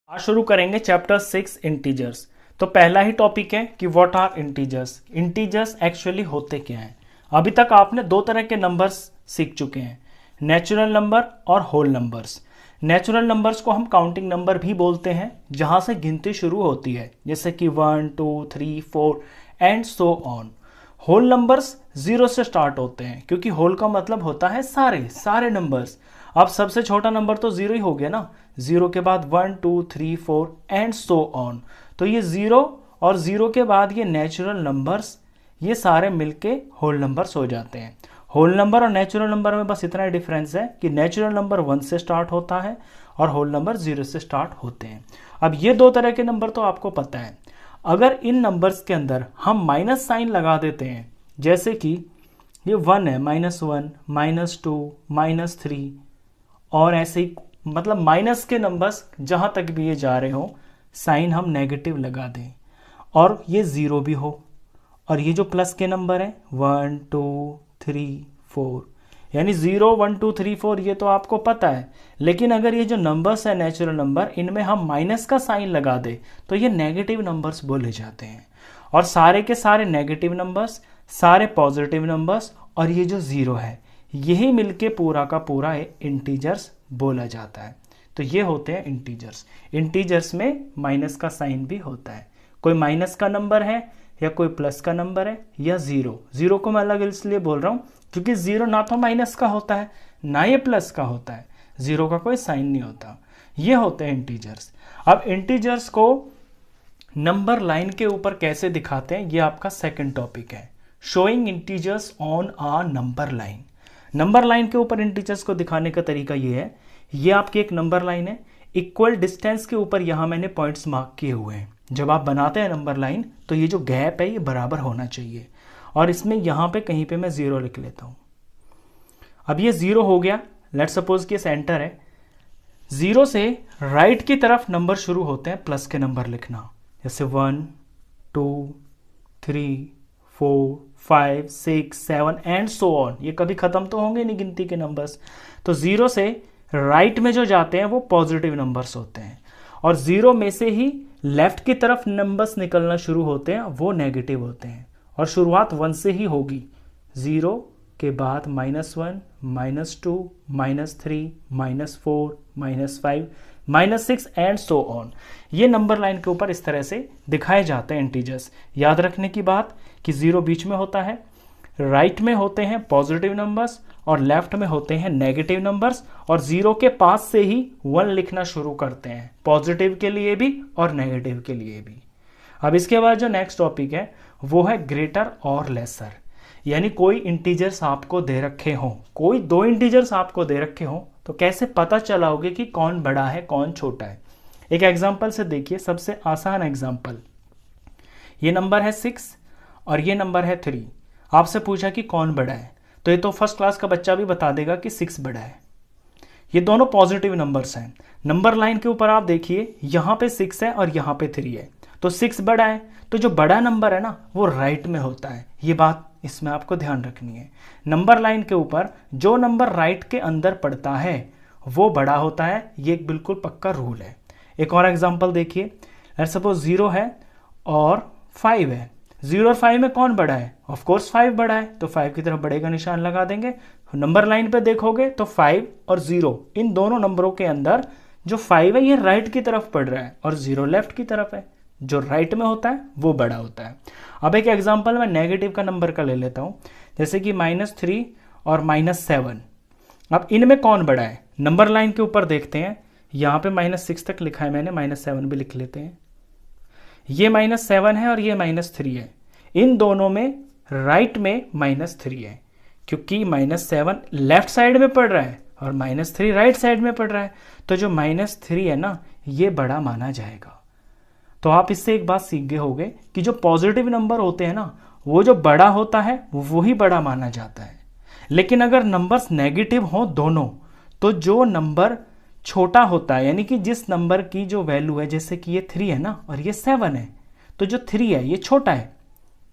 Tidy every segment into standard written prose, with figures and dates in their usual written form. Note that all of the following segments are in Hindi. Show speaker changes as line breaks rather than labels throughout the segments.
आज शुरू करेंगे चैप्टर 6 इंटीजर्स। तो पहला ही टॉपिक है कि what are integers. Integers actually होते क्या हैं। अभी तक आपने दो तरह के नंबर्स सीख चुके हैं, नेचुरल नंबर और होल नंबर्स। नेचुरल नंबर्स को हम काउंटिंग नंबर भी बोलते हैं, जहां से गिनती शुरू होती है, जैसे कि 1 2 3 4 and so on. Whole numbers zero से स्टार्ट होते हैं, क्योंकि होल का मतलब होता है सारे सारे नंबर्स। अब सबसे छोटा नंबर तो जीरो ही हो गया ना, जीरो के बाद 1 2 3 4 एंड सो ऑन। तो ये जीरो और जीरो के बाद ये नेचुरल नंबर्स, ये सारे मिलके होल नंबर्स हो जाते हैं। होल नंबर और नेचुरल नंबर में बस इतना ही डिफरेंस है कि नेचुरल नंबर 1 से स्टार्ट होता है और होल नंबर 0 से स्टार्ट होते हैं। अब ये दो तरह के नंबर तो आपको पता है। अगर इन नंबर्स के अंदर हम माइनस साइन लगा देते हैं, जैसे कि ये 1 है, -1 -2 -3 और ऐसे ही, मतलब माइनस के नंबर्स जहां तक भी ये जा रहे हो, साइन हम नेगेटिव लगा दें और ये जीरो भी हो, और ये जो प्लस के नंबर है 1 2 3 4, यानी 0 1 2 3 4, ये तो आपको पता है। लेकिन अगर ये जो नंबर्स है नेचुरल नंबर, इनमें हम माइनस का साइन लगा दे तो ये नेगेटिव नंबर्स बोले जाते हैं। और सारे के सारे नेगेटिव नंबर्स, सारे पॉजिटिव नंबर्स और ये जो जीरो है, यही मिलके पूरा का पूरा इंटीजर्स बोला जाता है। तो ये होते हैं इंटीजर्स। इंटीजर्स में माइनस का साइन भी होता है। कोई माइनस का नंबर है या कोई प्लस का नंबर है या जीरो। जीरो को मैं अलग इसलिए बोल रहा हूं क्योंकि जीरो ना तो माइनस का होता है ना ये प्लस का होता है, जीरो का कोई साइन नहीं होता। ये होते हैं इंटीजर्स। अब इंटीजर्स को नंबर लाइन के ऊपर कैसे दिखाते हैं, ये आपका सेकंड टॉपिक है, showing integers on a number line. Number line के ऊपर इंटीजर्स को दिखाने का तरीका ये है, ये आपकी एक नंबर लाइन है, इक्वल डिस्टेंस के ऊपर यहां मैंने पॉइंट्स मार्क किए हुए हैं। जब आप बनाते हैं नंबर लाइन तो ये जो गैप है ये बराबर होना चाहिए, और इसमें यहां पे कहीं पे मैं जीरो लिख लेता हूं। अब ये जीरो हो गया, लेट सपोज कि सेंटर है। जीरो से राइट की तरफ नंबर शुरू होते हैं प्लस के नंबर लिखना, जैसे 1 2 3 4 5 6 7 एंड सो ऑन। ये कभी खत्म तो होंगे नहीं गिनती के नंबर्स। तो जीरो से राइट में जो जाते हैं वो पॉजिटिव नंबर्स होते हैं, और जीरो में से ही लेफ्ट की तरफ नंबर्स निकलना शुरू होते हैं, वो नेगेटिव होते हैं। और शुरुआत 1 से ही होगी, जीरो के बाद -1 -2 -3 -4 -5 -6 एंड सो ऑन। ये नंबर लाइन के ऊपर इस तरह से दिखाए जाते हैं इंटीजर्स। याद रखने की बात कि जीरो बीच में होता है, राइट में होते हैं पॉजिटिव नंबर्स और लेफ्ट में होते हैं नेगेटिव नंबर्स, और जीरो के पास से ही 1 लिखना शुरू करते हैं, पॉजिटिव के लिए भी और नेगेटिव के लिए भी। अब इसके बाद जो नेक्स्ट टॉपिक है वो है ग्रेटर और लेसर। यानी कोई इंटीजर्स आपको दे रखे हों, कोई दो इंटीजर्स आपको दे रखे हों, तो कैसे पता चलाओगे कि कौन बड़ा है कौन छोटा है। एक एग्जांपल से देखिए, सबसे आसान एग्जांपल, ये नंबर है 6 और ये नंबर है 3। आपसे पूछा कि कौन बड़ा है, तो ये तो फर्स्ट क्लास का बच्चा भी बता देगा कि 6 बड़ा है। ये दोनों पॉजिटिव नंबर्स हैं। नंबर लाइन के ऊपर आप देखिए, यहां पे 6 है और यहां पे 3 है, तो 6 बड़ा है। तो जो बड़ा नंबर है ना वो राइट में होता है, ये बात इसमें आपको ध्यान रखनी है। नंबर लाइन के ऊपर जो नंबर राइट के अंदर पड़ता है वो बड़ा होता है, ये एक बिल्कुल पक्का रूल है। एक और एग्जांपल देखिए, लेट्स सपोज 0 है और 5 है। 0 और 5 में कौन बड़ा है? ऑफ कोर्स 5 बड़ा है, तो 5 की तरफ बड़े का निशान लगा देंगे। नंबर लाइन पे देखोगे तो 5 और 0, इन दोनों नंबरों के अंदर जो 5 है ये राइट की तरफ पड़ रहा है और 0 लेफ्ट की तरफ है। जो राइट में होता है वो बड़ा होता है। अब एक एग्जांपल मैं नेगेटिव का नंबर का ले लेता हूं, जैसे कि -3 और -7। अब इनमें कौन बड़ा है? नंबर लाइन के ऊपर देखते हैं, यहां पे -6 तक लिखा है मैंने, -7 भी लिख लेते हैं। ये -7 है और ये -3 है। इन दोनों में राइट में -3 है, क्योंकि -7 लेफ्ट साइड में पड़ रहा है और -3 राइट साइड में पड़ रहा है। तो जो -3 है ना, ये बड़ा माना जाएगा। तो आप इससे एक बात सीख गए होंगे कि जो पॉजिटिव नंबर होते हैं ना, वो जो बड़ा होता है वही बड़ा माना जाता है। लेकिन अगर नंबर्स नेगेटिव हो दोनों, तो जो नंबर छोटा होता है, यानी कि जिस नंबर की जो वैल्यू है, जैसे कि ये 3 है ना और ये 7 है, तो जो 3 है ये छोटा है,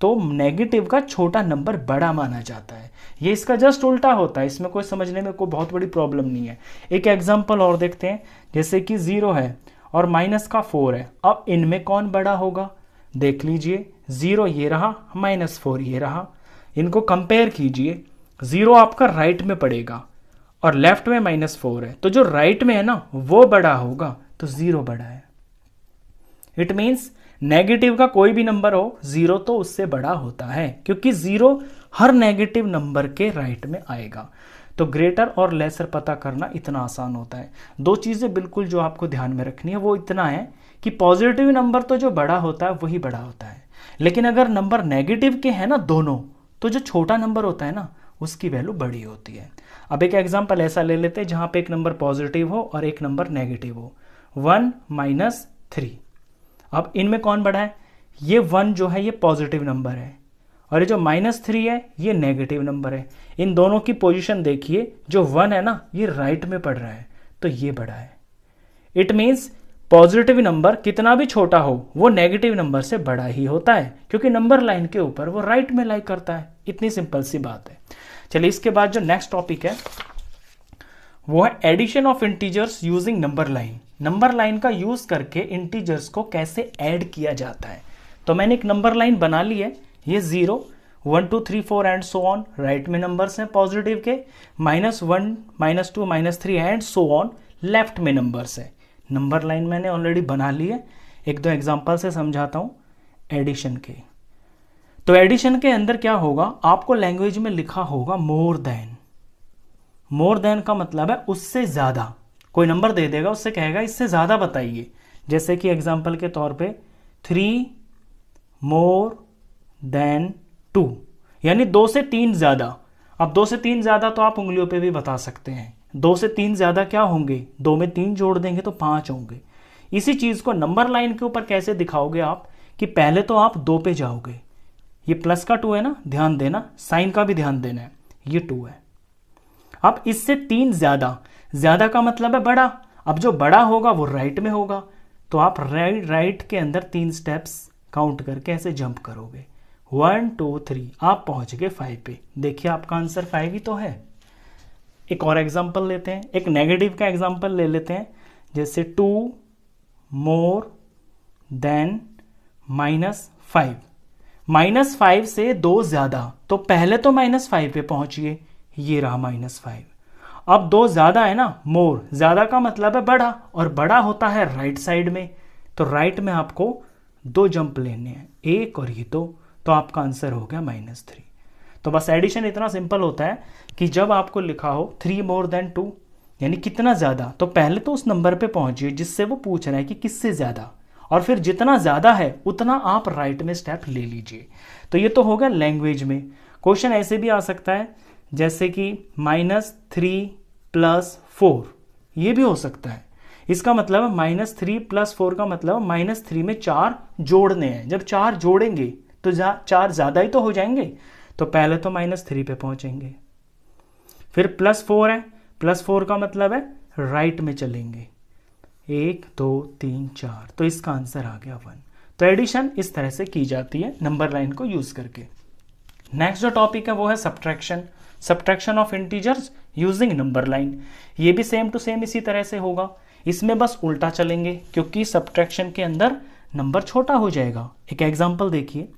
तो नेगेटिव का छोटा नंबर बड़ा माना जाता है। ये इसका जस्ट उल्टा होता है, इसमें कोई समझने में कोई बहुत बड़ी प्रॉब्लम नहीं है। एक एग्जांपल और देखते हैं, जैसे कि 0 है और माइनस का 4 है। अब इनमें कौन बड़ा होगा, देख लीजिए, 0 ये रहा, -4 ये रहा, इनको कंपेयर कीजिए। 0 आपका राइट में पड़ेगा और लेफ्ट में -4 है, तो जो राइट में है ना वो बड़ा होगा, तो 0 बड़ा है। इट मीन्स नेगेटिव का कोई भी नंबर हो, 0 तो उससे बड़ा होता है, क्योंकि 0 हर नेगेटिव नंबर के राइट में आएगा। तो ग्रेटर और लेसर पता करना इतना आसान होता है। दो चीजें बिल्कुल जो आपको ध्यान में रखनी है वो इतना है कि पॉजिटिव नंबर तो जो बड़ा होता है वही बड़ा होता है, लेकिन अगर नंबर नेगेटिव के हैं ना दोनों, तो जो छोटा नंबर होता है ना उसकी वैल्यू बड़ी होती है। अब एक एग्जांपल ऐसा ले लेते हैं जहां पे एक नंबर पॉजिटिव हो और एक नंबर नेगेटिव हो, 1 - 3। अब इनमें कौन बड़ा है, ये 1 जो है ये पॉजिटिव नंबर है और ये जो -3 है ये नेगेटिव नंबर है। इन दोनों की पोजीशन देखिए, जो 1 है ना ये राइट में पड़ रहा है, तो ये बड़ा है। इट मीन्स पॉजिटिव नंबर कितना भी छोटा हो वो नेगेटिव नंबर से बड़ा ही होता है, क्योंकि नंबर लाइन के ऊपर वो राइट में लाई करता है। इतनी सिंपल सी बात है। चलिए इसके बाद जो नेक्स्ट टॉपिक है वो है addition of integers using number line. Number line का यूज करके इंटीजर्स को कैसे ऐड किया जाता है। तो मैंने एक नंबर लाइन बना ली है, ये 0, 1 2 3 4 एंड सो ऑन राइट में नंबर्स हैं पॉजिटिव के, -1 -2 -3 एंड सो ऑन लेफ्ट में नंबर्स है। नंबर लाइन मैंने ऑलरेडी बना ली है, एक दो एग्जांपल से समझाता हूं एडिशन के। तो एडिशन के अंदर क्या होगा, आपको लैंग्वेज में लिखा होगा मोर देन। मोर देन का मतलब है उससे ज्यादा। कोई नंबर दे देगा, उससे कहेगा इससे ज्यादा बताइए। जैसे कि एग्जांपल के तौर पे 3 मोर देन 2, यानी 2 से 3 ज्यादा। अब 2 से 3 ज्यादा तो आप उंगलियों पे भी बता सकते हैं। 2 से 3 ज्यादा क्या होंगे, 2 में 3 जोड़ देंगे तो 5 होंगे। इसी चीज को नंबर लाइन के ऊपर कैसे दिखाओगे आप, कि पहले तो आप 2 पे जाओगे, ये प्लस का 2 है ना, ध्यान देना, साइन का भी ध्यान देना है, ये 2 है। अब इससे 3 ज्यादा, ज्यादा का मतलब है बड़ा। अब जो बड़ा होगा वो राइट में होगा, तो आप राइट के अंदर 3 स्टेप्स काउंट करके ऐसे जंप करोगे, 1 2 3, आप पहुंच गए 5 पे। देखिए आपका आंसर 5 ही तो है। एक और एग्जांपल लेते हैं, एक नेगेटिव का एग्जांपल ले लेते हैं, जैसे 2 मोर देन -5। -5 से 2 ज्यादा, तो पहले तो -5 पे पहुंचिए, ये रहा -5। अब 2 ज्यादा है ना, मोर, ज्यादा का मतलब है बड़ा, और बड़ा होता है राइट साइड में, तो राइट में आपको 2 जंप लेने हैं, 1 और ये 2, तो आपका आंसर हो गया -3। तो बस एडिशन इतना सिंपल होता है कि जब आपको लिखा हो 3 मोर देन 2, यानी कितना ज्यादा, तो पहले तो उस नंबर पे पहुंचिए जिससे वो पूछ रहा है कि किससे ज्यादा, और फिर जितना ज्यादा है उतना आप राइट में स्टेप ले लीजिए। तो ये तो होगा लैंग्वेज में। क्वेश्चन ऐसे भी आ सकता है जैसे कि -3 + 4, ये भी हो सकता है। इसका मतलब है -3 + 4 का मतलब -3 में 4 जोड़ने हैं। जब 4 जोड़ेंगे तो 4 ज्यादा ही तो हो जाएंगे, तो पहले तो -3 पे पहुंचेंगे, फिर +4 है, +4 का मतलब है राइट में चलेंगे, 1 2 3 4, तो इसका आंसर आ गया 1। तो एडिशन इस तरह से की जाती है नंबर लाइन को यूज करके। नेक्स्ट जो टॉपिक है वो है subtraction. Subtraction of integers using number line. ये भी सेम टू सेम इसी तरह से होगा, इसमें बस उल्टा चलेंगे, क्योंकि सब्ट्रैक्शन के अंदर नंबर छोटा हो जाएगा। एक एग्जांपल देखिए,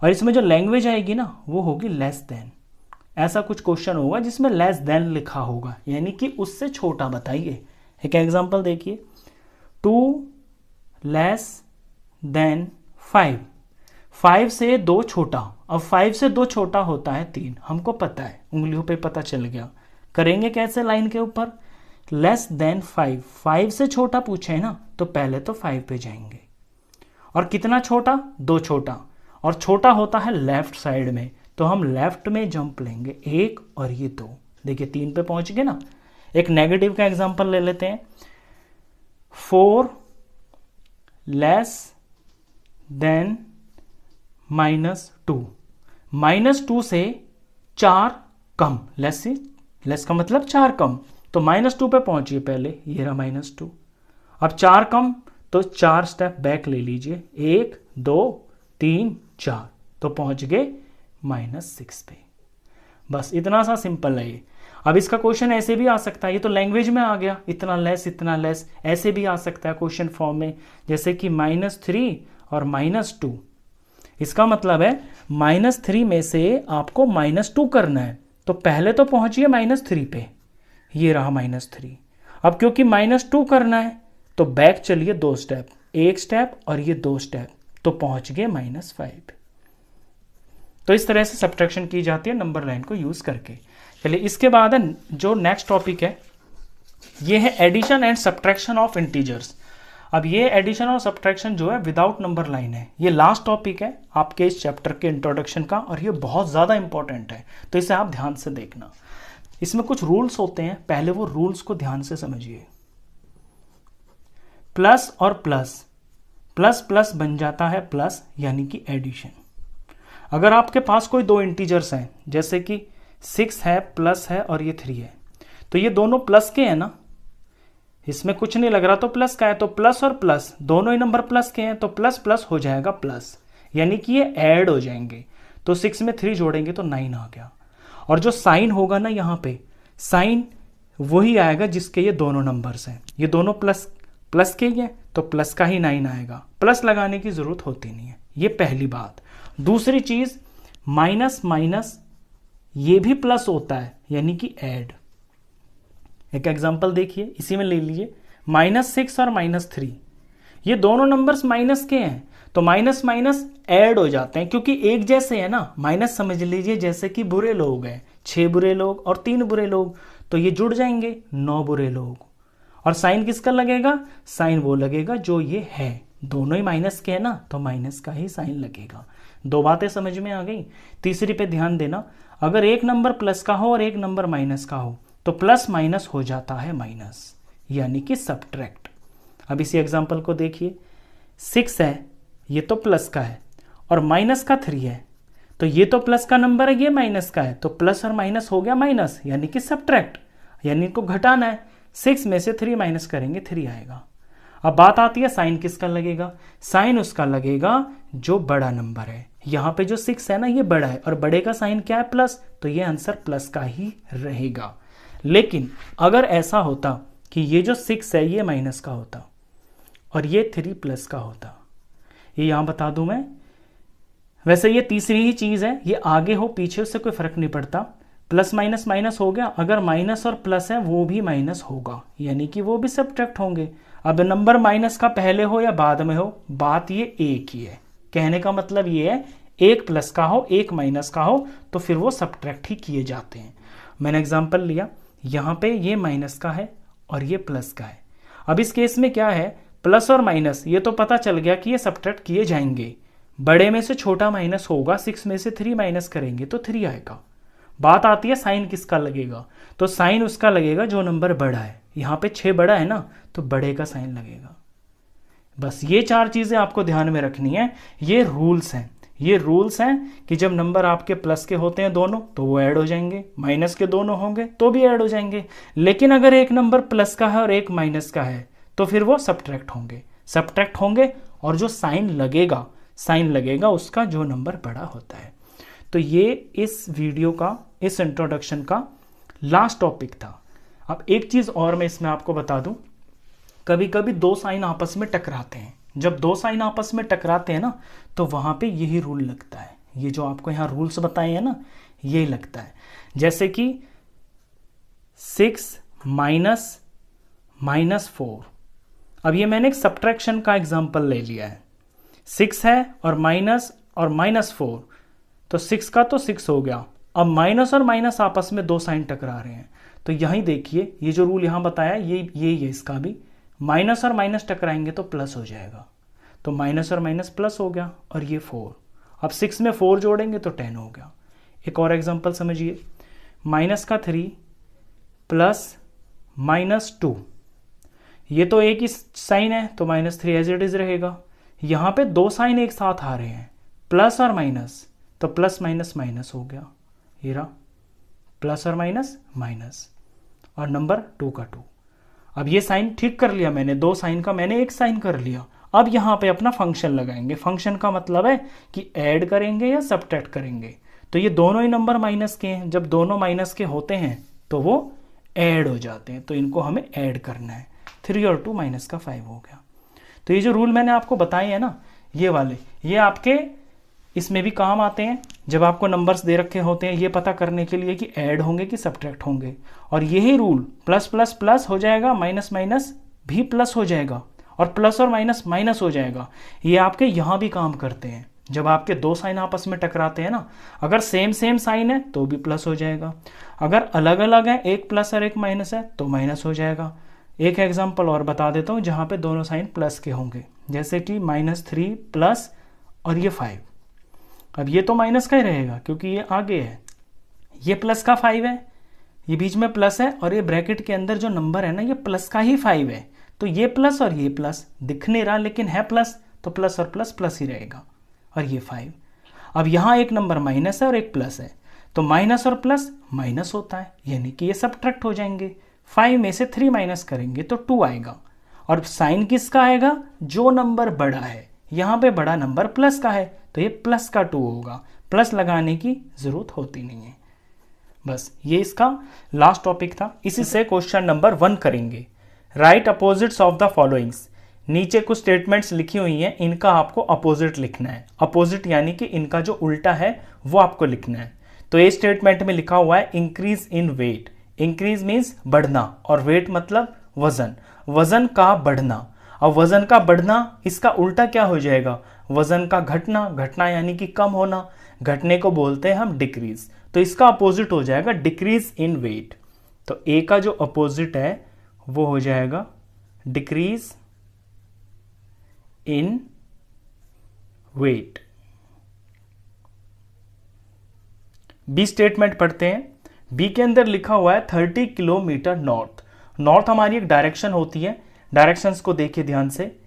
और इसमें जो लैंग्वेज आएगी ना वो होगी लेस देन। ऐसा कुछ क्वेश्चन होगा जिसमें लेस देन लिखा होगा, यानी कि उससे छोटा बताइए। एक एग्जांपल देखिए, 2 लेस देन 5, 5 से 2 छोटा। अब 5 से 2 छोटा होता है 3, हमको पता है, उंगलियों पे पता चल गया। करेंगे कैसे लाइन के ऊपर, लेस देन 5, 5 से छोटा पूछे है ना, तो पहले तो 5 पे जाएंगे, और कितना छोटा, 2 छोटा, और छोटा होता है लेफ्ट साइड में, तो हम लेफ्ट में जंप लेंगे, 1 और ये 2, देखिए 3 पे पहुंच गए ना। एक नेगेटिव का एग्जांपल ले लेते हैं, 4 लेस देन -2, -2 से 4 कम, लेस का मतलब 4 कम, तो -2 पे पहुंचिए पहले, ये रहा -2। अब 4 कम, तो 4 स्टेप बैक ले लीजिए, 1 2 3 4, तो पहुंच गए -6 पे। बस इतना सा सिंपल है ये। अब इसका क्वेश्चन ऐसे भी आ सकता है, ये तो लैंग्वेज में आ गया, इतना लेस, ऐसे भी आ सकता है क्वेश्चन फॉर्म में, जैसे कि -3 और -2। इसका मतलब है -3 में से आपको -2 करना है, तो पहले तो पहुंचिए -3 पे, ये रहा -3। अब क्योंकि -2 करना है तो बैक चलिए 2 स्टेप, 1 स्टेप और ये 2 स्टेप, तो पहुंच गए -5। तो इस तरह से सब्ट्रैक्शन की जाती है नंबर लाइन को यूज करके। चलिए इसके बाद है जो नेक्स्ट टॉपिक है, ये है addition and subtraction of integers. अब ये एडिशन और सब्ट्रैक्शन जो है विदाउट नंबर लाइन है, ये लास्ट टॉपिक है आपके इस चैप्टर के इंट्रोडक्शन का, और ये बहुत ज़्यादा इंपॉर्टेंट है, तो इसे आप ध्यान से देखना। इसमें कुछ रूल्स होते हैं, पहले वो रूल्स को ध्यान से समझिए। प्लस और प्लस, प्लस प्लस बन जाता है प्लस, यानी कि एडिशन। अगर आपके पास कोई दो इंटीजर्स हैं, जैसे कि 6 है, प्लस है और ये 3 है, तो ये दोनों प्लस के हैं ना, इसमें कुछ नहीं लग रहा तो प्लस का है, तो प्लस और प्लस दोनों ही नंबर प्लस के हैं, तो प्लस प्लस हो जाएगा प्लस, यानी कि ये ऐड हो जाएंगे। तो 6 में 3 जोड़ेंगे तो 9 आ गया। और जो साइन होगा ना यहाँ पे, साइन वही आएगा जिसके ये दोनों नंबर्स हैं, ये दोनों प्लस प्लस के ही हैं, तो प्लस का ही 9 आएगा, प्लस लगाने की जरूरत होती नहीं है। ये पहली बात। दूसरी चीज, माइनस माइनस ये भी प्लस होता है, यानी कि ऐड। एक एग्जांपल देखिए, इसी में ले लीजिए -6 और -3, ये दोनों नंबर्स माइनस के हैं, तो माइनस माइनस ऐड हो जाते हैं, क्योंकि एक जैसे है ना। माइनस समझ लीजिए जैसे कि बुरे लोग हैं, 6 बुरे लोग और 3 बुरे लोग, तो ये जुड़ जाएंगे 9 बुरे लोग। और साइन किसका लगेगा? साइन वो लगेगा जो ये है, दोनों ही माइनस के है ना, तो माइनस का ही साइन लगेगा। 2 बातें समझ में आ गई। तीसरी पे ध्यान देना, अगर एक नंबर प्लस का हो और एक नंबर माइनस का हो, तो प्लस माइनस हो जाता है माइनस, यानी कि सब्ट्रैक्ट। अब इसी एग्जांपल को देखिए, 6 है, ये तो प्लस का है, और माइनस का 3 है, तो ये तो प्लस का नंबर है, ये माइनस का है, तो प्लस और माइनस हो गया माइनस, यानी कि सब्ट्रैक्ट, यानी इनको घटाना है। 6 में से 3 माइनस करेंगे 3 आएगा। अब बात आती है साइन किसका लगेगा? साइन उसका लगेगा जो बड़ा नंबर है। यहां पे जो 6 है ना, ये बड़ा है, और बड़े का साइन क्या है? प्लस, तो ये आंसर प्लस का ही रहेगा। लेकिन अगर ऐसा होता कि ये जो 6 है ये माइनस का होता और ये 3 प्लस का होता, ये यहां बता दूं मैं, वैसे ये तीसरी ही चीज है, ये आगे हो पीछे उससे कोई फर्क नहीं पड़ता, प्लस माइनस माइनस हो गया। अगर माइनस और प्लस है वो भी माइनस होगा, यानी कि वो भी सब्ट्रैक्ट होंगे। अब नंबर माइनस का पहले हो या बाद में हो, बात ये एक ही है। कहने का मतलब ये है, एक प्लस का हो एक माइनस का हो तो फिर वो सब्ट्रैक्ट ही किए जाते हैं। मैंने एग्जांपल लिया, यहाँ पे ये माइनस का है और ये प्लस का है। अब इस केस में क्या है, प्लस और माइनस ये तो पता चल गया कि ये सब्ट्रैक्ट किए जाएंगे। बड़े में से छोटा माइनस होगा, 6 में से 3 माइनस करेंगे तो 3 आएगा। बात आती है साइन किसका लगेगा, तो साइन उसका लगेगा जो नंबर बड़ा है। यहाँ पे 6 बड़ा है ना, तो बड़े का साइन लगेगा। बस ये 4 चीजें आपको ध्यान में रखनी है। ये रूल्स हैं, ये रूल्स हैं कि जब नंबर आपके प्लस के होते हैं दोनों तो वो ऐड हो जाएंगे, माइनस के दोनों होंगे तो भी ऐड हो जाएंगे। लेकिन अगर एक नंबर प्लस का है और एक माइनस का है तो फिर वो सब्ट्रैक्ट होंगे, सब्ट्रैक्ट होंगे। और जो साइन लगेगा, साइन लगेगा उसका जो नंबर बड़ा होता है। तो ये इस वीडियो का, इस इंट्रोडक्शन का लास्ट टॉपिक था। अब एक चीज और मैं इसमें आपको बता दूं, कभी कभी 2 साइन आपस में टकराते हैं। जब 2 साइन आपस में टकराते हैं ना, तो वहां पे यही रूल लगता है। ये जो आपको यहां रूल्स बताए हैं ना, यही लगता है। जैसे कि 6 माइनस -4। अब ये मैंने एक सब्ट्रैक्शन का एग्जांपल ले लिया है। 6 है और -4, तो 6 का तो 6 हो गया। अब माइनस और माइनस आपस में 2 साइन टकरा रहे हैं, तो यहीं देखिए ये जो रूल यहां बताया ये है, इसका भी माइनस और माइनस टकराएंगे तो प्लस हो जाएगा। तो माइनस और माइनस प्लस हो गया, और ये 4। अब 6 में 4 जोड़ेंगे तो 10 हो गया। एक और एग्जांपल समझिए, माइनस का 3 प्लस -2, ये तो एक ही साइन है तो -3 एज इट इज रहेगा। यहां पे 2 साइन एक साथ आ रहे हैं, प्लस और माइनस, तो प्लस माइनस माइनस हो गया, ये रहा प्लस और माइनस माइनस, और नंबर 2 का 2। अब ये साइन ठीक कर लिया मैंने, 2 साइन का मैंने एक साइन कर लिया। अब यहां पे अपना फंक्शन लगाएंगे। फंक्शन का मतलब है कि ऐड करेंगे या सब्ट्रैक्ट करेंगे। तो ये दोनों ही नंबर माइनस के हैं, जब दोनों माइनस के होते हैं तो वो ऐड हो जाते हैं, तो इनको हमें ऐड करना है। 3 और 2 माइनस का 5 हो गया। तो ये जो रूल मैंने आपको बताए हैं ना, ये वाले, ये आपके इसमें भी काम आते हैं जब आपको नंबर्स दे रखे होते हैं ये पता करने के लिए कि ऐड होंगे कि सब्ट्रैक्ट होंगे। और यही रूल प्लस प्लस प्लस हो जाएगा, माइनस माइनस भी प्लस हो जाएगा, और प्लस और माइनस माइनस हो जाएगा। ये आपके यहाँ भी काम करते हैं। जब आपके दो साइन आपस में टकराते हैं ना, अगर सेम सेम साइन है तो भी प्लस हो जाएगा, अगर अलग अलग है, एक प्लस और एक माइनस है, तो माइनस हो जाएगा। एक एग्जांपल और बता देता हूँ जहाँ पे दोनों साइन प्लस के होंगे, जैसे कि -3 प्लस और ये 5। अब ये तो माइनस का ही रहेगा क्योंकि ये आगे है, ये प्लस का 5 है, ये बीच में प्लस है, और ये ब्रैकेट के अंदर जो नंबर है ना ये प्लस का ही 5 है। तो ये प्लस और ये प्लस दिख नहीं रहा लेकिन है प्लस, तो प्लस और प्लस प्लस ही रहेगा, और ये 5। अब यहाँ एक नंबर माइनस है और एक प्लस है, तो माइनस और प्लस माइनस होता है, यानी कि ये सब्ट्रैक्ट हो जाएंगे। 5 में से 3 माइनस करेंगे तो 2 आएगा, और साइन किसका आएगा? जो नंबर बड़ा है। यहाँ पे बड़ा नंबर प्लस का है तो ये प्लस का 2 होगा, प्लस लगाने की जरूरत होती नहीं है। बस ये इसका लास्ट टॉपिक था। इसी से क्वेश्चन नंबर 1 करेंगे। Right opposites of the followings. नीचे कुछ स्टेटमेंट्स लिखी हुई हैं, इनका आपको अपोजिट लिखना है। अपोजिट यानी कि इनका जो उल्टा है वो आपको लिखना है। तो ये स्टेटमेंट में लिखा हुआ है increase in weight. Increase means बढ़ना, और वेट मतलब वजन, वजन का बढ़ना। अब वजन का बढ़ना, इसका उल्टा क्या हो जाएगा? वजन का घटना। घटना यानी कि कम होना, घटने को बोलते हैं हम डिक्रीज। तो इसका अपोजिट हो जाएगा डिक्रीज इन वेट। तो ए का जो अपोजिट है वो हो जाएगा decrease in weight. B statement पढ़ते हैं। बी के अंदर लिखा हुआ है 30 किलोमीटर नॉर्थ। नॉर्थ हमारी एक डायरेक्शन होती है। डायरेक्शंस को देखिए ध्यान से।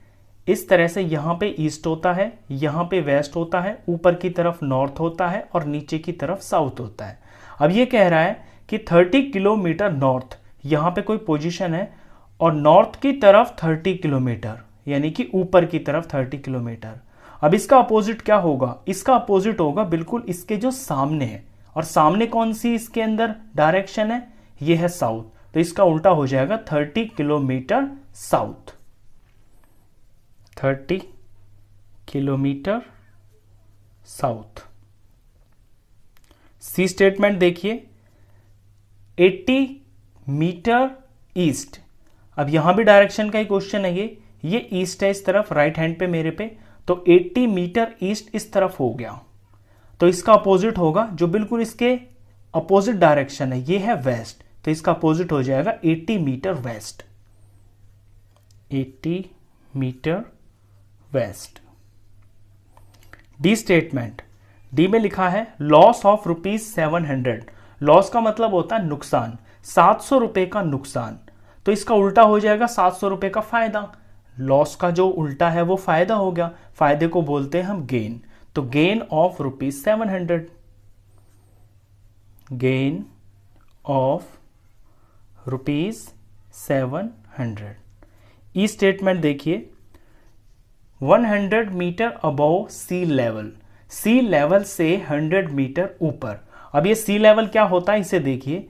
इस तरह से यहाँ पे ईस्ट होता है, यहाँ पे वेस्ट होता है, ऊपर की तरफ नॉर्थ होता है और नीचे की तरफ साउथ होता है। अब ये कह रहा है कि 30 किलोमीटर नॉर्थ, यहाँ पे कोई पोजीशन है और नॉर्थ की तरफ 30 किलोमीटर, यानी कि ऊपर की तरफ 30 किलोमीटर। अब इसका अपोजिट क्या होगा? इसका अपोजिट होगा बिल्कुल इसके जो सामने है, और सामने कौन सी इसके अंदर डायरेक्शन है? ये है साउथ। तो इसका उल्टा हो जाएगा 30 kilometre south. 30 kilometre south. C statement देखिए 80 मीटर ईस्ट। अब यहां भी डायरेक्शन का ही क्वेश्चन है। ये ईस्ट है इस तरफ, राइट हैंड पे मेरे पे, तो 80 मीटर ईस्ट इस तरफ हो गया। तो इसका अपोजिट होगा जो बिल्कुल इसके अपोजिट डायरेक्शन है, ये है वेस्ट। तो इसका अपोजिट हो जाएगा 80 metre west. 80 metre west. D statement. D में लिखा है लॉस ऑफ ₹700। लॉस का मतलब होता है नुकसान, 700 रुपए का नुकसान। तो इसका उल्टा हो जाएगा 700 रुपए का फायदा। लॉस का जो उल्टा है वो फायदा हो गया, फायदे को बोलते हैं हम गेन। तो gain of ₹700। Gain of ₹700। E statement देखिए 100 मीटर अबव सी लेवल। सी लेवल से 100 मीटर ऊपर। अब ये सी लेवल क्या होता है इसे देखिए।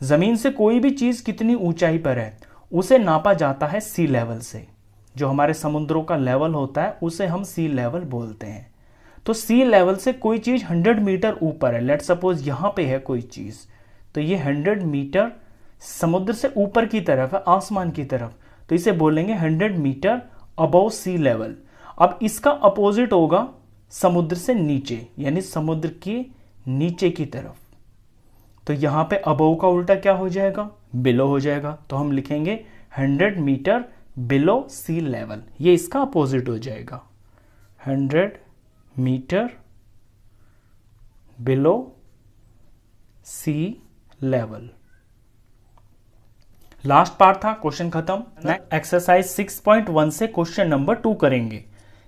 जमीन से कोई भी चीज कितनी ऊंचाई पर है उसे नापा जाता है सी लेवल से। जो हमारे समुद्रों का लेवल होता है उसे हम सी लेवल बोलते हैं। तो सी लेवल से कोई चीज 100 मीटर ऊपर है। लेट सपोज यहां पे है कोई चीज, तो ये 100 मीटर समुद्र से ऊपर की तरफ है, आसमान की तरफ। तो इसे बोलेंगे 100 मीटर अबव सी लेवल। अब इसका अपोजिट होगा समुद्र से नीचे, यानी समुद्र के नीचे की तरफ। तो यहां पे अबव का उल्टा क्या हो जाएगा? बिलो हो जाएगा। तो हम लिखेंगे 100 मीटर बिलो सी लेवल। ये इसका अपोजिट हो जाएगा 100 metre below sea level. Last part था, क्वेश्चन खत्म। एक्सरसाइज 6.1 से क्वेश्चन नंबर 2 करेंगे।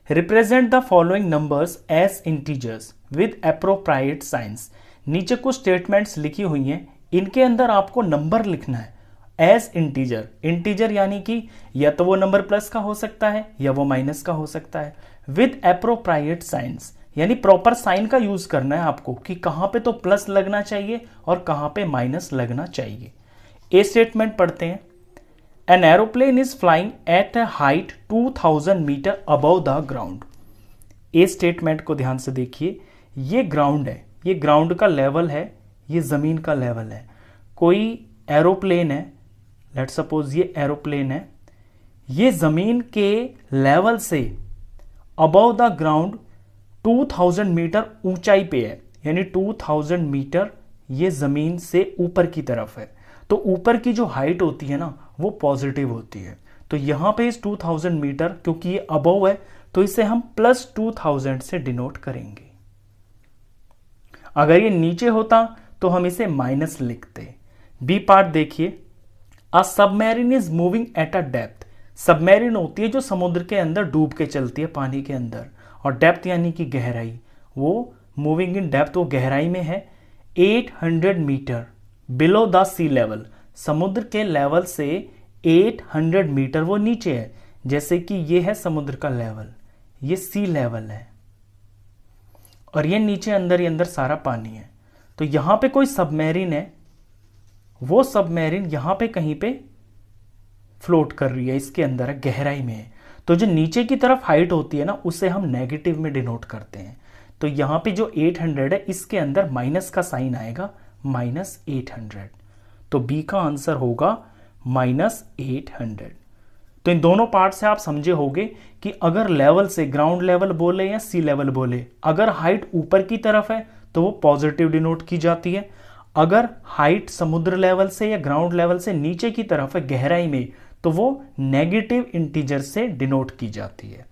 Represent the following numbers as integers with appropriate signs. नीचे कुछ स्टेटमेंट्स लिखी हुई हैं, इनके अंदर आपको नंबर लिखना है एज इंटीजर। इंटीजर यानी कि या तो वो नंबर प्लस का हो सकता है या वो माइनस का हो सकता है। विद एप्रोप्रिएट साइंस यानी प्रॉपर साइन का यूज करना है आपको कि कहां पे तो प्लस लगना चाहिए और कहां पे माइनस लगना चाहिए। ए स्टेटमेंट पढ़ते हैं। An aeroplane is flying at a height 2000 metre above the ground. A statement को ध्यान से देखिए, ये ग्राउंड है, ये ग्राउंड का लेवल है, ये जमीन का लेवल है। कोई एरोप्लेन है, लेट सपोज ये एरोप्लेन है, ये जमीन के लेवल से अबव द ग्राउंड 2000 मीटर ऊंचाई पे है, यानी 2000 मीटर ये जमीन से ऊपर की तरफ है। तो ऊपर की जो हाइट होती है ना वो पॉजिटिव होती है। तो यहां पे इस 2000 मीटर, क्योंकि ये अबव है तो इसे हम +2000 से डिनोट करेंगे। अगर ये नीचे होता तो हम इसे माइनस लिखते। बी पार्ट देखिए। अ submarine is moving at a depth. Submarine होती है जो समुद्र के अंदर डूब के चलती है पानी के अंदर, और डेप्थ यानी कि गहराई, वो मूविंग इन डेप्थ, वो गहराई में है 800 metre below the sea level. समुद्र के लेवल से 800 मीटर वो नीचे है। जैसे कि ये है समुद्र का लेवल, ये सी लेवल है, और ये नीचे अंदर ही अंदर सारा पानी है। तो यहां पे कोई सबमरीन है, वो सबमरीन यहां पे कहीं पे फ्लोट कर रही है, इसके अंदर है, गहराई में है। तो जो नीचे की तरफ हाइट होती है ना उसे हम नेगेटिव में डिनोट करते हैं। तो यहां पे जो 800 है इसके अंदर माइनस का साइन आएगा, -800। तो बी का आंसर होगा -800। तो इन दोनों पार्ट से आप समझे होंगे कि अगर लेवल से ग्राउंड लेवल बोले या सी लेवल बोले, अगर हाइट ऊपर की तरफ है तो वो पॉजिटिव डिनोट की जाती है। अगर हाइट समुद्र लेवल से या ग्राउंड लेवल से नीचे की तरफ है गहराई में, तो वो नेगेटिव इंटीजर से डिनोट की जाती है।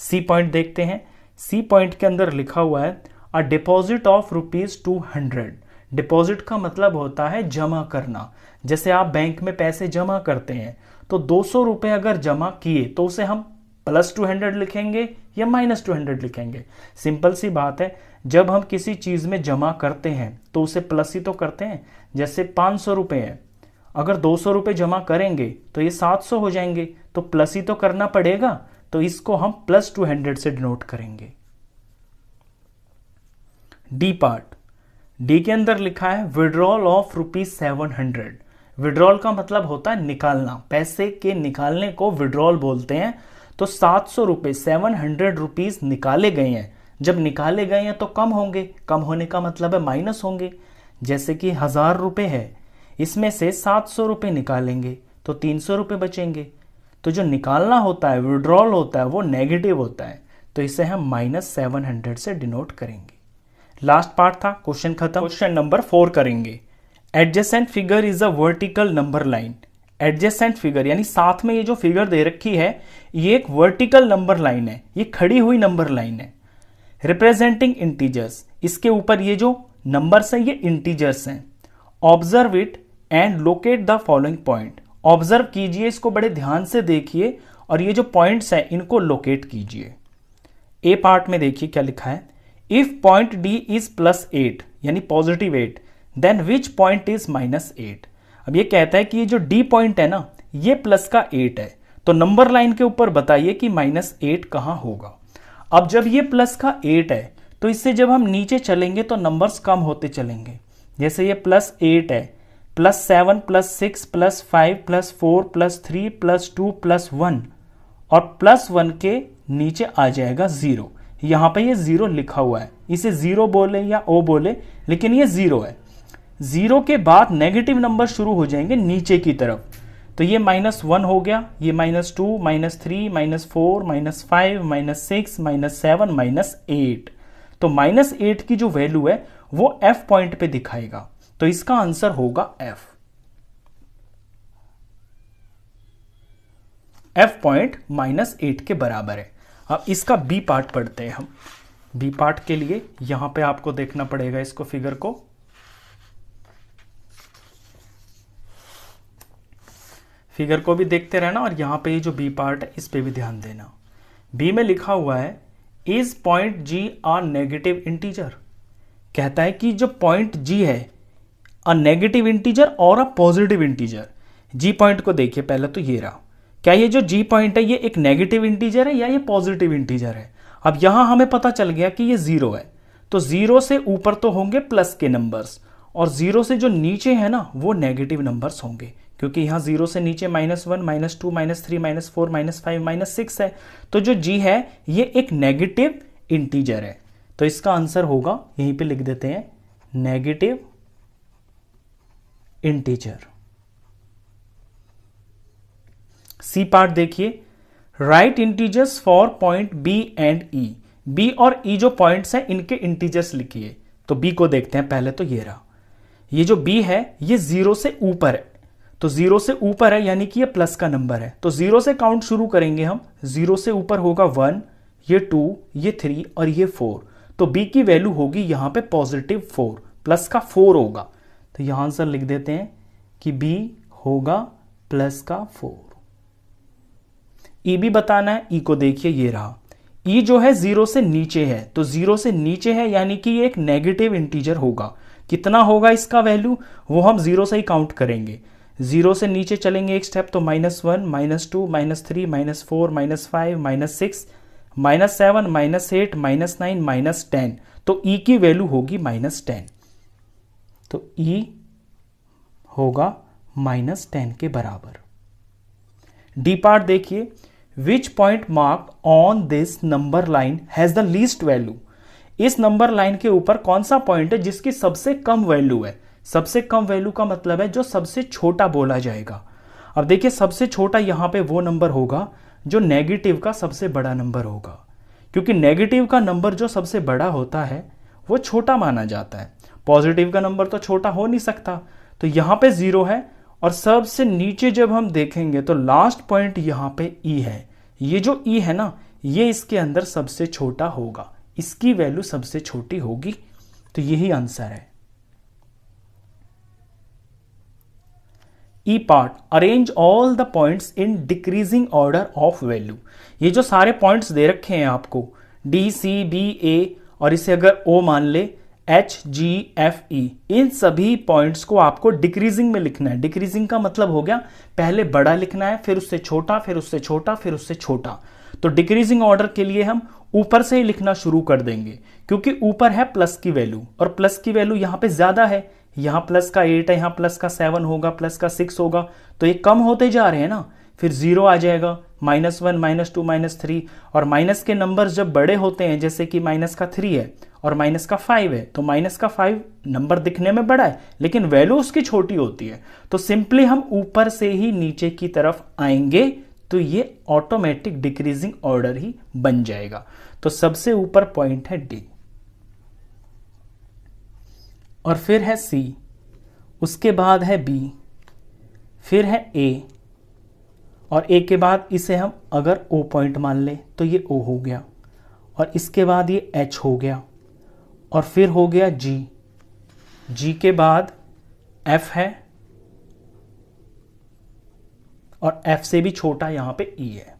सी पॉइंट देखते हैं। सी पॉइंट के अंदर लिखा हुआ है अ डिपॉजिट ऑफ ₹200। डिपॉजिट का मतलब होता है जमा करना। जैसे आप बैंक में पैसे जमा करते हैं तो 200 रुपए अगर जमा किए तो उसे हम +200 लिखेंगे या -200 लिखेंगे। सिंपल सी बात है, जब हम किसी चीज में जमा करते हैं तो उसे प्लस ही तो करते हैं। जैसे 500 रुपए है, अगर 200 रुपए जमा करेंगे तो ये 700 हो जाएंगे, तो प्लस ही तो करना पड़ेगा। तो इसको हम +200 से डिनोट करेंगे। D part. डी के अंदर लिखा है विड्रॉल ऑफ ₹700। विड्रॉल का मतलब होता है निकालना, पैसे के निकालने को विड्रॉल बोलते हैं। तो 700 रुपए, 700 रुपीज निकाले गए हैं। जब निकाले गए हैं तो कम होंगे, कम होने का मतलब है माइनस होंगे। जैसे कि 1000 रुपए है, इसमें से 700 रुपए निकालेंगे तो 300 रुपए बचेंगे। तो जो निकालना होता है, विड्रॉल होता है, वो नेगेटिव होता है, तो इसे हम -700 से डिनोट करेंगे। लास्ट पार्ट था, क्वेश्चन खत्म। क्वेश्चन नंबर 4 करेंगे। Adjacent figure is a vertical number line. Adjacent figure यानी साथ में ये जो फिगर दे रखी है ये एक वर्टिकल नंबर लाइन है, ये खड़ी हुई नंबर लाइन है। रिप्रेजेंटिंग इंटीजर्स, इसके ऊपर ये जो नंबर्स हैं ये इंटीजर्स हैं। Observe it and locate the following point. Observe कीजिए, इसको बड़े ध्यान से देखिए और ये जो पॉइंट्स हैं इनको लोकेट कीजिए। ए पार्ट में देखिए क्या लिखा है। इफ पॉइंट डी इज +8 यानी +8, देन विच पॉइंट इज -8। अब ये कहता है कि ये जो डी पॉइंट है ना ये +8 है, तो नंबर लाइन के ऊपर बताइए कि -8 कहां होगा। अब जब ये +8 है तो इससे जब हम नीचे चलेंगे तो नंबर्स कम होते चलेंगे। जैसे ये +8 है, +7 +6 +5 +4 +3 +2 +1, और +1 के नीचे आ जाएगा 0। यहां पे ये 0 लिखा हुआ है, इसे 0 बोले या O बोले, लेकिन ये 0 है। 0 के बाद नेगेटिव नंबर शुरू हो जाएंगे नीचे की तरफ। तो ये -1 हो गया, ये -2 -3 -4 -5 -6 -7 -8। तो -8 की जो वैल्यू है वो F पॉइंट पे दिखाएगा, तो इसका आंसर होगा F। F पॉइंट -8 के बराबर है। अब इसका बी पार्ट पढ़ते हैं हम। बी पार्ट के लिए यहां पे आपको देखना पड़ेगा इसको, फिगर को। फिगर को भी देखते रहना और यहां पे ये जो बी पार्ट है इस पे भी ध्यान देना। बी में लिखा हुआ है is point G a negative integer. कहता है कि जो पॉइंट जी है अ नेगेटिव इंटीजर और a positive integer. G point को देखिए पहले तो ये रहा। क्या ये जो जी पॉइंट है ये एक नेगेटिव इंटीजर है या ये पॉजिटिव इंटीजर है? अब यहां हमें पता चल गया कि ये 0 है, तो 0 से ऊपर तो होंगे प्लस के नंबर्स, और 0 से जो नीचे है ना वो नेगेटिव नंबर्स होंगे, क्योंकि यहाँ 0 से नीचे -1, -2, -3, -4, -5, -6 है। तो जो g है ये एक नेगेटिव इंटीजर है, तो इसका आंसर होगा, यहीं पे लिख देते हैं, नेगेटिव इंटीजर। सी पार्ट देखिए, write integers for point B and E. B और ई जो पॉइंट्स हैं इनके इंटीजर्स लिखिए। तो बी को देखते हैं पहले, तो ये रहा, ये जो बी है ये 0 से ऊपर है, तो 0 से ऊपर है यानी कि ये प्लस का नंबर है, तो 0 से काउंट शुरू करेंगे हम। 0 से ऊपर होगा 1, ये 2, ये 3 और ये 4, तो बी की वैल्यू होगी यहां पे +4, प्लस का 4 होगा, तो यहां आंसर लिख देते हैं कि बी होगा प्लस का 4। ई भी बताना है, ई को देखिए, ये रहा, ई जो है 0 से नीचे है, तो 0 से नीचे है यानी कि ये एक नेगेटिव इंटीजर होगा। कितना होगा इसका वैल्यू, वो हम 0 से ही काउंट करेंगे। 0 से नीचे चलेंगे एक स्टेप, तो -1, -2, -3, -4, -5, -6, -7, -8, -9, -10, तो ई की वैल्यू होगी -10, तो ई होगा -10 के बराबर। डी पार्ट देखिए, which point mark on this number line has the least value. इस नंबर लाइन के ऊपर कौन सा पॉइंट है जिसकी सबसे कम वैल्यू है। सबसे कम वैल्यू का मतलब है जो सबसे छोटा बोला जाएगा। अब देखिए, सबसे छोटा यहां पे वो नंबर होगा जो नेगेटिव का सबसे बड़ा नंबर होगा, क्योंकि नेगेटिव का नंबर जो सबसे बड़ा होता है वो छोटा माना जाता है, पॉजिटिव का नंबर तो छोटा हो नहीं सकता। तो यहां पे 0 है, और सबसे नीचे जब हम देखेंगे तो लास्ट पॉइंट यहां पे ई है। ये जो ई है ना, ये इसके अंदर सबसे छोटा होगा, इसकी वैल्यू सबसे छोटी होगी, तो यही आंसर है। E part, arrange all the points in decreasing order of value. ये जो सारे पॉइंट्स दे रखे हैं आपको, डी, सी, बी, ए, और इसे अगर ओ मान ले, एच, जी, एफ, ई, इन सभी पॉइंट्स को आपको डिक्रीजिंग में लिखना है। डिक्रीजिंग का मतलब हो गया पहले बड़ा लिखना है, फिर उससे छोटा, फिर उससे छोटा, फिर उससे छोटा। तो डिक्रीजिंग ऑर्डर के लिए हम ऊपर से ही लिखना शुरू कर देंगे, क्योंकि ऊपर है प्लस की वैल्यू, और प्लस की वैल्यू यहां पे ज्यादा है, यहां प्लस का 8 है, यहां प्लस का 7 होगा, प्लस का 6 होगा, तो ये कम होते जा रहे हैं ना, फिर 0 आ जाएगा, -1, -2, -3, और माइनस के नंबर्स जब बड़े होते हैं, जैसे कि माइनस का 3 है और माइनस का 5 है, तो माइनस का 5 नंबर दिखने में बड़ा है लेकिन वैल्यू उसकी छोटी होती है, तो सिंपली हम ऊपर से ही नीचे की तरफ आएंगे, तो ये ऑटोमेटिक डिक्रीजिंग ऑर्डर ही बन जाएगा। तो सबसे ऊपर पॉइंट है डी, और फिर है सी, उसके बाद है बी, फिर है ए, और ए के बाद इसे हम अगर ओ पॉइंट मान ले तो ये ओ हो गया, और इसके बाद ये एच हो गया, और फिर हो गया जी, जी के बाद एफ है, और एफ से भी छोटा यहां पे ई है।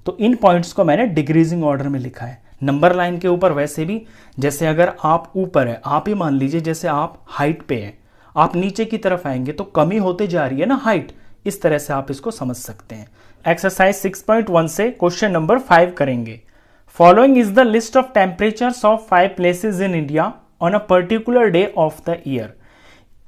तो इन पॉइंट्स को मैंने डिक्रीजिंग ऑर्डर में लिखा है। नंबर लाइन के ऊपर वैसे भी, जैसे अगर आप ऊपर है, आप ही मान लीजिए जैसे आप हाइट पे हैं, आप नीचे की तरफ आएंगे तो कमी होते जा रही है ना हाइट, इस तरह से आप इसको समझ सकते हैं। एक्सरसाइज 6.1 से क्वेश्चन नंबर 5 करेंगे। Following is the list of temperatures of 5 places in India on a particular day of the year.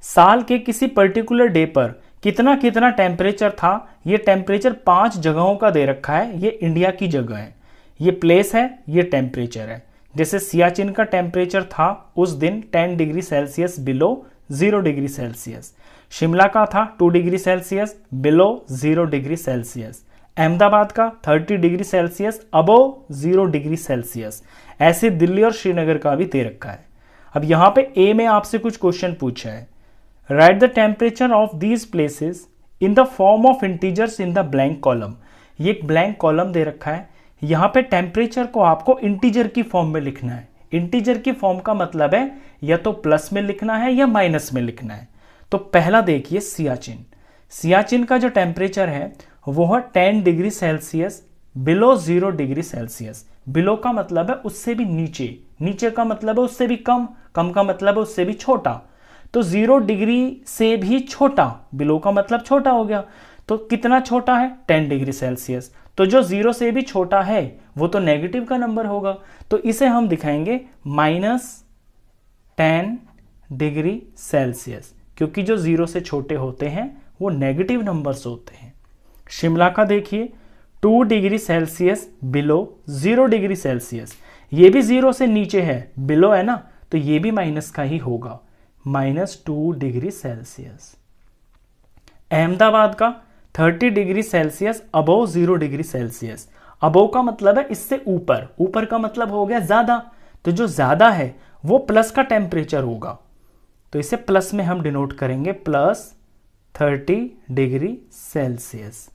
साल के किसी पर्टिकुलर डे पर कितना कितना टेम्परेचर था, ये टेम्परेचर 5 जगहों का दे रखा है, ये इंडिया की जगह है, ये प्लेस है, ये टेम्परेचर है। जैसे सियाचिन का टेम्परेचर था उस दिन 10 degree Celsius below 0 degree Celsius, Shimla का था 2 degree Celsius below 0 degree Celsius, Ahmedabad का 30 degree Celsius above 0 degree Celsius. ऐसे दिल्ली और श्रीनगर का भी दे रखा है। अब यहां पे ए में आपसे कुछ क्वेश्चन पूछा है, right the temperature of these places in the form of integers in the blank column. ये एक ब्लैंक कॉलम दे रखा है, यहां पे टेम्परेचर को आपको इंटीजर की फॉर्म में लिखना है। इंटीजर की फॉर्म का मतलब है या तो प्लस में लिखना है या माइनस में लिखना है। तो पहला देखिए सियाचिन, सियाचिन का जो टेम्परेचर है वो है 10 degree Celsius below 0 degree Celsius. Below का मतलब है उससे भी नीचे, नीचे का मतलब है उससे भी कम, कम का मतलब है उससे भी छोटा, तो 0 डिग्री से भी छोटा, बिलो का मतलब छोटा हो गया, तो कितना छोटा है 10 डिग्री सेल्सियस। तो जो 0 से भी छोटा है वो तो नेगेटिव का नंबर होगा, तो इसे हम दिखाएंगे -10 डिग्री सेल्सियस, क्योंकि जो 0 से छोटे होते हैं वो नेगेटिव नंबर्स होते हैं। शिमला का देखिए 2 degree Celsius below 0 degree Celsius, ये भी 0 से नीचे है, बिलो है ना, तो ये भी माइनस का ही होगा, -2 डिग्री सेल्सियस। अहमदाबाद का 30 degree Celsius above 0 degree Celsius. Above का मतलब है इससे ऊपर, ऊपर का मतलब हो गया ज्यादा, तो जो ज्यादा है वो प्लस का टेम्परेचर होगा, तो इसे प्लस में हम डिनोट करेंगे, +30 डिग्री सेल्सियस।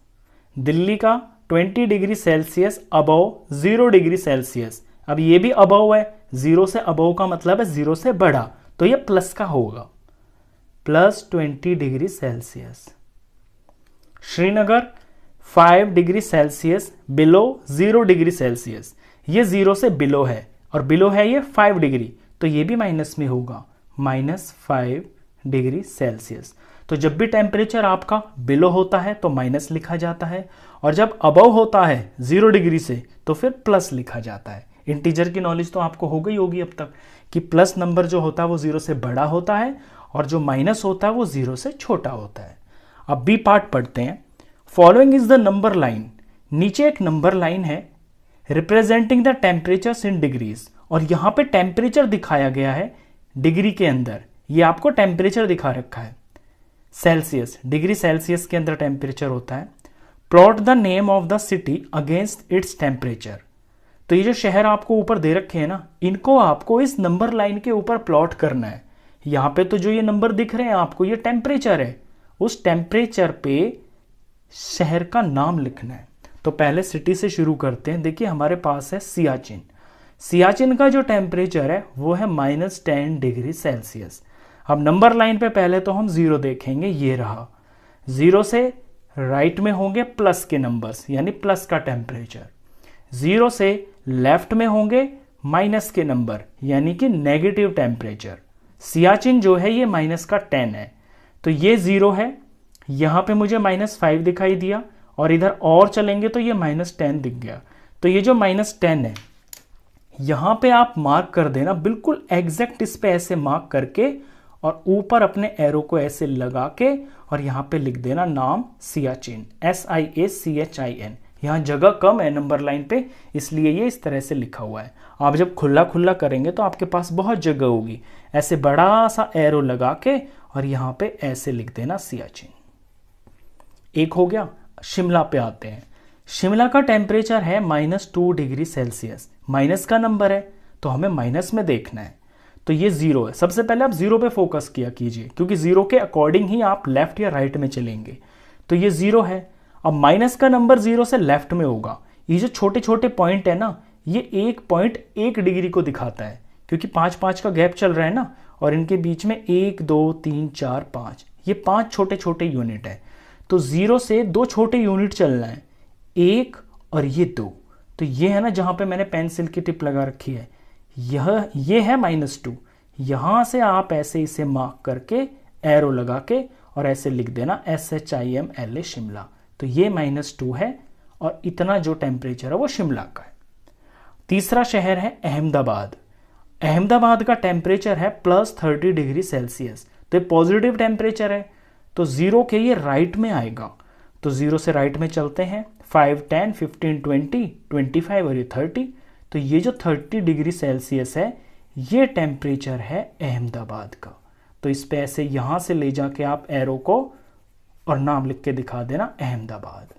दिल्ली का 20 degree Celsius above 0 degree Celsius. अब ये भी अबव है, 0 से अबव का मतलब है 0 से बड़ा, तो ये प्लस का होगा, +20 degree Celsius. Srinagar 5 degree Celsius below 0 degree Celsius, ये 0 से बिलो है और बिलो है ये 5 डिग्री, तो ये भी माइनस में होगा, -5 डिग्री सेल्सियस। तो जब भी टेम्परेचर आपका बिलो होता है तो माइनस लिखा जाता है, और जब अबव होता है 0 डिग्री से तो फिर प्लस लिखा जाता है। इंटीजर की नॉलेज तो आपको हो गई होगी अब तक कि प्लस नंबर जो होता है वो 0 से बड़ा होता है और जो माइनस होता है वो 0 से छोटा होता है। अब बी पार्ट पढ़ते हैं। Following is the number line, नीचे एक नंबर लाइन है representing the temperatures in degrees, और यहां पे टेम्परेचर दिखाया गया है डिग्री के अंदर, ये आपको टेम्परेचर दिखा रखा है सेल्सियस, डिग्री सेल्सियस के अंदर टेम्परेचर होता है। Plot the name of the city against its temperature, तो ये जो शहर आपको ऊपर दे रखे हैं ना, इनको आपको इस नंबर लाइन के ऊपर प्लॉट करना है। यहां पे तो जो ये नंबर दिख रहे हैं आपको, ये टेम्परेचर है, उस टेम्परेचर पे शहर का नाम लिखना है। तो पहले सिटी से शुरू करते हैं। देखिए हमारे पास है सियाचिन, सियाचिन का जो टेम्परेचर है वो है -10 डिग्री सेल्सियस। अब नंबर लाइन पे पहले तो हम 0 देखेंगे, ये रहा, 0 से राइट में होंगे प्लस के नंबर्स, यानी प्लस का टेम्परेचर, 0 से लेफ्ट में होंगे माइनस के नंबर, यानी कि नेगेटिव टेम्परेचर। सियाचिन जो है ये -10 है, तो ये 0 है, यहां पे मुझे -5 दिखाई दिया, और इधर और चलेंगे तो ये -10 दिख गया। तो ये जो -10 है यहां पे आप मार्क कर देना, बिल्कुल एग्जैक्ट इस पे ऐसे मार्क करके, और ऊपर अपने एरो को ऐसे लगा के, और यहां पे लिख देना नाम सियाचिन, SIACHIN। यहां जगह कम है नंबर लाइन पे, इसलिए ये इस तरह से लिखा हुआ है। आप जब खुला खुला करेंगे तो आपके पास बहुत जगह होगी, ऐसे बड़ा सा एरो लगा के और यहां पे ऐसे लिख देना सियाचिन। एक हो गया। शिमला पे आते हैं। शिमला का टेम्परेचर है -2 डिग्री सेल्सियस, माइनस का नंबर है तो हमें माइनस में देखना है, तो ये 0 है। सबसे पहले आप 0 पे फोकस किया कीजिए, क्योंकि 0 के अकॉर्डिंग ही आप लेफ्ट या राइट में चलेंगे। तो ये 0 है। अब माइनस का नंबर 0 से लेफ्ट में होगा। ये जो छोटे छोटे पॉइंट है ना, ये 1 पॉइंट 1 डिग्री को दिखाता है, क्योंकि 5-5 का गैप चल रहा है ना, और इनके बीच में 1 2 3 4 5, ये 5 छोटे छोटे यूनिट है। तो 0 से 2 छोटे यूनिट चलना है, 1 और ये 2। तो ये है ना जहां पे मैंने पेंसिल की टिप लगा रखी है, ये है -2। यहां से आप ऐसे इसे मार्क करके एरो लगा के और ऐसे लिख देना SHIMLA शिमला। तो ये -2 है, और इतना जो टेम्परेचर है वो शिमला का है। तीसरा शहर है अहमदाबाद। अहमदाबाद का टेम्परेचर है +30 डिग्री सेल्सियस, तो ये पॉजिटिव टेम्परेचर है, तो 0 के ये राइट में आएगा। तो 0 से राइट में चलते हैं, 5 10 15 20 25 और ये 30। तो ये जो 30 डिग्री सेल्सियस है ये टेम्परेचर है अहमदाबाद का। तो इस पे ऐसे यहां से ले जाके आप एरो को और नाम लिख के दिखा देना अहमदाबाद।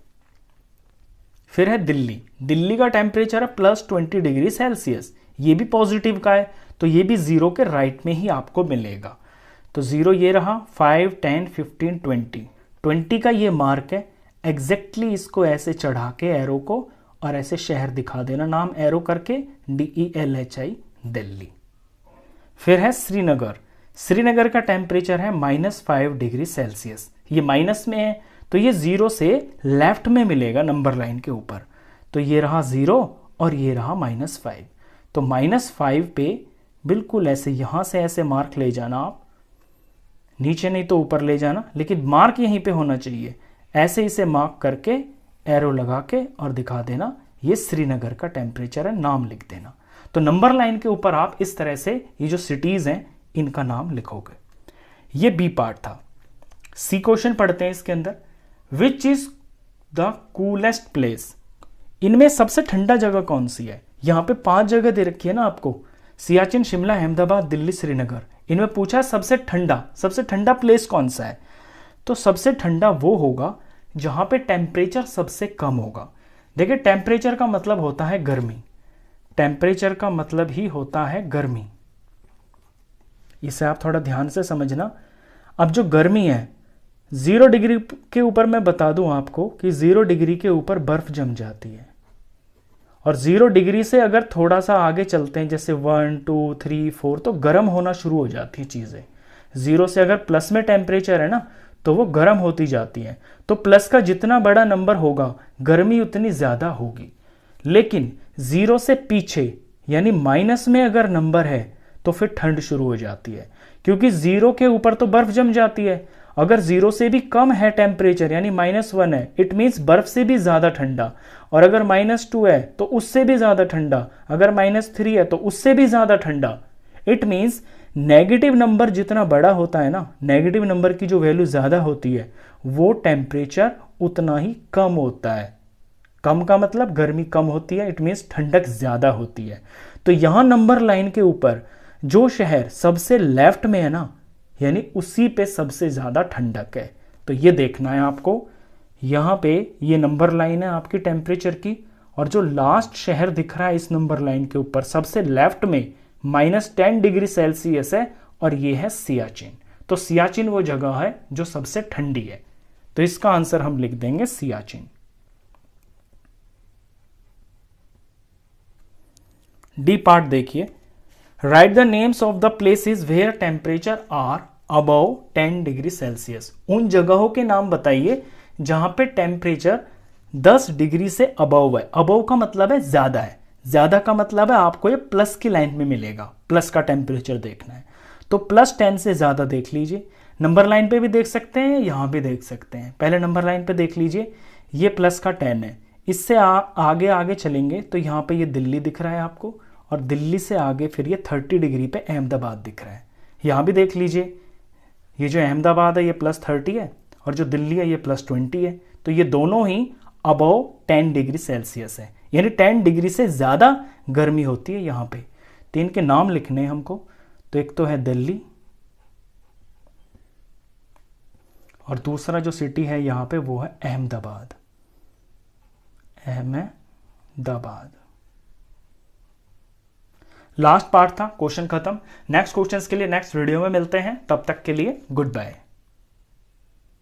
फिर है दिल्ली। दिल्ली का टेम्परेचर है +20 डिग्री सेल्सियस, ये भी पॉजिटिव का है, तो ये भी 0 के राइट में ही आपको मिलेगा। तो 0 ये रहा, 5 10 15 20 का ये मार्क है, एग्जैक्टली इसको ऐसे चढ़ा के एरो को और ऐसे शहर दिखा देना नाम एरो करके, DELHI दिल्ली। फिर है श्रीनगर। श्रीनगर का टेम्परेचर है -5 डिग्री सेल्सियस, ये माइनस में है, तो ये 0 से लेफ्ट में मिलेगा नंबर लाइन के ऊपर। तो ये रहा 0 और ये रहा -5। तो -5 पे बिल्कुल ऐसे यहां से ऐसे मार्क ले जाना आप, नीचे नहीं तो ऊपर ले जाना, लेकिन मार्क यहीं पे होना चाहिए। ऐसे इसे मार्क करके एरो लगा के और दिखा देना ये श्रीनगर का टेम्परेचर है, नाम लिख देना। तो नंबर लाइन के ऊपर आप इस तरह से ये जो सिटीज हैं इनका नाम लिखोगे। ये बी पार्ट था। सी क्वेश्चन पढ़ते हैं इसके अंदर, which is the coolest place, इनमें सबसे ठंडा जगह कौन सी है। यहां पे 5 जगह दे रखी है ना आपको, सियाचिन, शिमला, अहमदाबाद, दिल्ली, श्रीनगर। इनमें पूछा सबसे ठंडा प्लेस कौन सा है। तो सबसे ठंडा वो होगा जहां पे टेम्परेचर सबसे कम होगा। देखिए टेम्परेचर का मतलब होता है गर्मी, टेम्परेचर का मतलब ही होता है गर्मी, इसे आप थोड़ा ध्यान से समझना। अब जो गर्मी है 0 डिग्री के ऊपर, मैं बता दूं आपको कि 0 डिग्री के ऊपर बर्फ जम जाती है, और 0 डिग्री से अगर थोड़ा सा आगे चलते हैं जैसे 1 2 3 4 तो गर्म होना शुरू हो जाती है चीजें। 0 से अगर प्लस में टेम्परेचर है ना तो वो गर्म होती जाती है। तो प्लस का जितना बड़ा नंबर होगा गर्मी उतनी ज्यादा होगी। लेकिन 0 से पीछे यानी माइनस में अगर नंबर है तो फिर ठंड शुरू हो जाती है, क्योंकि 0 के ऊपर तो बर्फ जम जाती है। अगर 0 से भी कम है टेम्परेचर यानी -1 है, इट मीन्स बर्फ से भी ज्यादा ठंडा। और अगर -2 है तो उससे भी ज्यादा ठंडा, अगर -3 है तो उससे भी ज्यादा ठंडा। इट मीन्स नेगेटिव नंबर जितना बड़ा होता है ना, नेगेटिव नंबर की जो वैल्यू ज्यादा होती है वो टेम्परेचर उतना ही कम होता है। कम का मतलब गर्मी कम होती है, इट मीन्स ठंडक ज्यादा होती है। तो यहां नंबर लाइन के ऊपर जो शहर सबसे लेफ्ट में है ना, यानी उसी पे सबसे ज्यादा ठंडक है। तो ये देखना है आपको, यहां पे ये नंबर लाइन है आपकी टेम्परेचर की, और जो लास्ट शहर दिख रहा है इस नंबर लाइन के ऊपर सबसे लेफ्ट में -10 डिग्री सेल्सियस है, और ये है सियाचिन। तो सियाचिन वो जगह है जो सबसे ठंडी है। तो इसका आंसर हम लिख देंगे सियाचिन। डी पार्ट देखिए, write the names of the places where temperature are above 10 degree Celsius. उन जगहों के नाम बताइए जहां पे टेम्परेचर 10 डिग्री से अबव है। अबव का मतलब है ज्यादा है, ज्यादा का मतलब है आपको ये प्लस की लाइन में मिलेगा, प्लस का टेम्परेचर देखना है। तो +10 से ज्यादा देख लीजिए, नंबर लाइन पे भी देख सकते हैं, यहां भी देख सकते हैं। पहले नंबर लाइन पे देख लीजिए, ये प्लस का 10 है। इससे आगे आगे चलेंगे तो यहाँ पे ये दिल्ली दिख रहा है आपको, और दिल्ली से आगे फिर ये 30 डिग्री पे अहमदाबाद दिख रहा है। यहाँ भी देख लीजिए, ये जो अहमदाबाद है ये +30 है, और जो दिल्ली है ये +20 है। तो ये दोनों ही अबव 10 डिग्री सेल्सियस है, यानी 10 डिग्री से ज़्यादा गर्मी होती है यहाँ पे। तो इनके नाम लिखने हैं हमको। तो एक तो है दिल्ली, और दूसरा जो सिटी है यहाँ पे वो है अहमदाबाद। अहमदाबाद। लास्ट पार्ट था, क्वेश्चन खत्म। नेक्स्ट क्वेश्चंस के लिए नेक्स्ट वीडियो में मिलते हैं, तब तक के लिए गुड बाय।